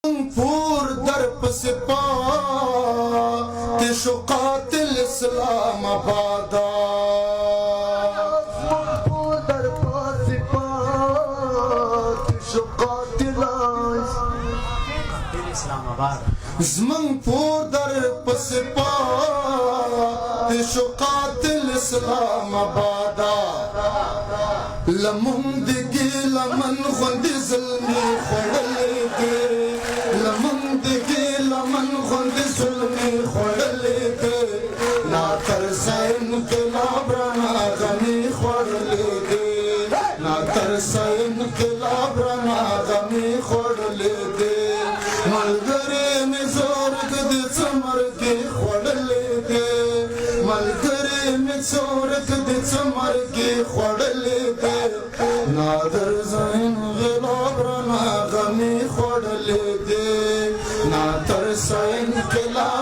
پور در پس پاتشو قاتل اسلام آبادا پور در پس پاتشو قاتل اسلام آباد زمن پور در پس پاتشو قاتل اسلام آبادا لمن دگی لمن غندی ظلمی خوڑلگی لمن دگی لمن غندی ظلمی خوڑلگی نا ترسین انقلاب رنا غمی خوڑلگی نا ترسین انقلاب رنا غمی خوڑلگی ملگری میں زورگ دی چمرگی خوڑلگی ملگری میں زورگ دی چمرگی خوڑلگی نادر زین غلاب رنا غمی خوڑلگی نا ترسین انقلاب